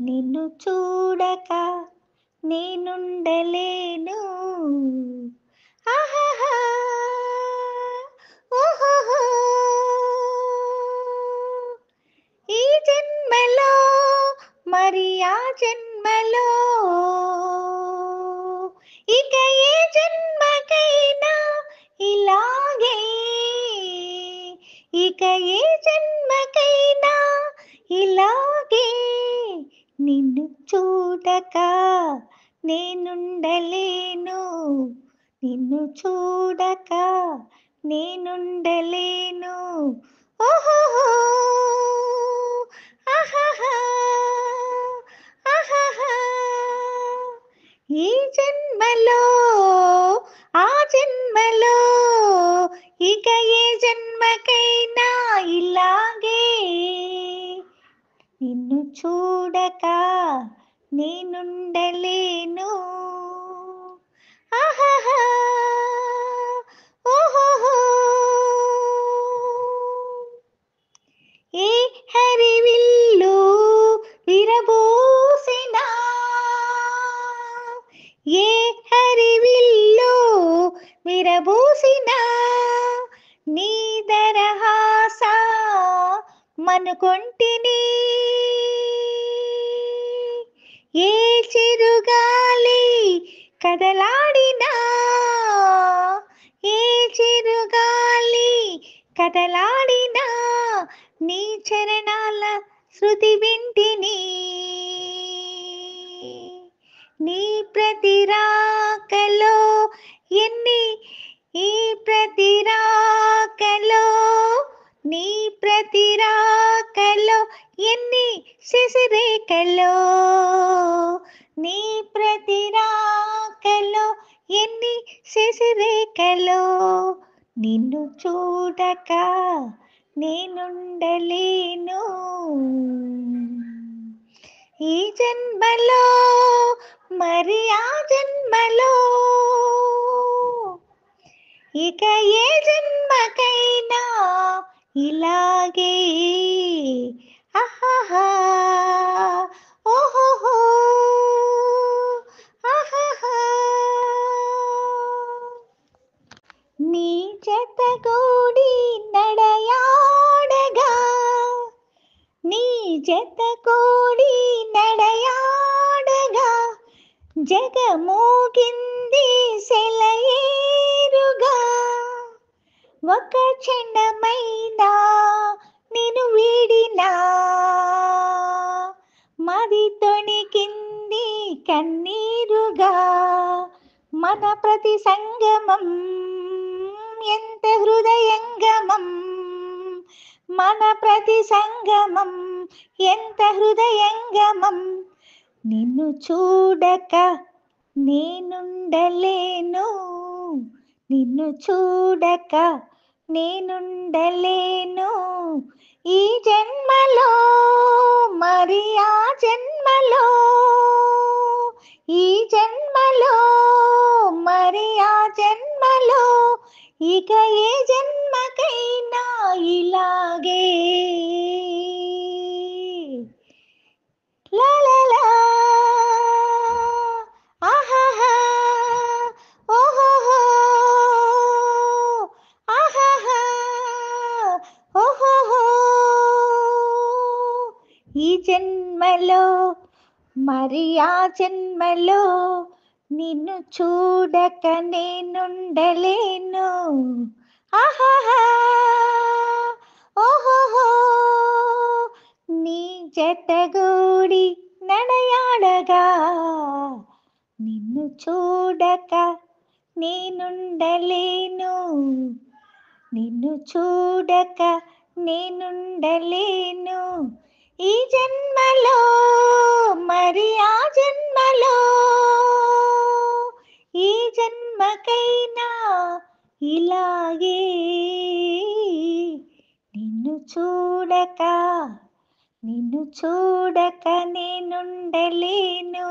నిన్ను చూడక నేనుండలేను. ఆహాహా! ఓహోహో! ఈ జన్మలో మరి ఆ జన్మలో ఇక ఏ జన్మకైనా ఇలాగే, ఇక ఏ జన్మకైనా ఇలాగే నిన్ను చూడక నేనుండలేను. నిన్ను చూడక నేనుండలేను. ఓహోహో! ఆహాహా! ఆహాహా! ఈ జన్మలో ఆ జన్మలో ఇక ఏ జన్మకైనా ఇలాగే నిన్ను చూడక నేనుండలేను. ఆహాహా! ఓహోహో! ఏ హరివిల్లు విరబూసినా, ఏ హరివిల్లు విరబూసినా నీ దరహాస మనుకొంటిని. ఏ చిరుగాలి కదలాడినా, ఏ చిరుగాలి కదలాడినా నీ చరణాల శృతి వింటిని. నీ ప్రతి రాకలో ఎన్ని, ఈ ప్రతి రాకలో, నీ ప్రతి రాకలో ఎన్ని శశిరేఖలో, నీ ప్రతి రాకలో ఎన్ని శశిరేఖలో నిన్ను చూడక నేనుండలేను. ఈ జన్మలో మరి ఆ జన్మలో ఇక ఏ జన్మకైనా ఇలాగే. ఆహాహా! ఓహోహో! ఆహాహా! నీ జతగూడి నడయాడగా, నీ జతగూడి నడయాడగా జగమోగింది సెలయేరుగా. ఒక క్షణమైనా నిన్ను వీడినా మది తొణికింది కన్నీరుగా. మన ప్రతి సంగమం ఎంత హృదయంగమం, మన ప్రతి సంగమం ఎంత హృదయంగమం. నిన్ను చూడక నేనుండలేను. నిన్ను చూడక నేనుండలేను. ఈ జన్మలో మరి ఆ జన్మలో, ఈ జన్మలో మరి ఆ జన్మలో ఇక ఏ జన్మకైనా ఇలాగే. లా లా లా ఆహాహా! ఓహోహో! ఆహాహా! ఓహోహో! ఈ జన్మలో మరి ఆ జన్మలో నిన్ను చూడక నేనుండలేను. ఆహాహా! ఓహోహో! నీ జతగూడి నడయాడగా నిన్ను చూడక నేనుండలేను. నిన్ను చూడక నేనుండలేను. ఈ జన్మలో మరి ఆ జన్మలో ఈ జన్మకైనా ఇలాగే నిన్ను చూడక నేనుండలేను.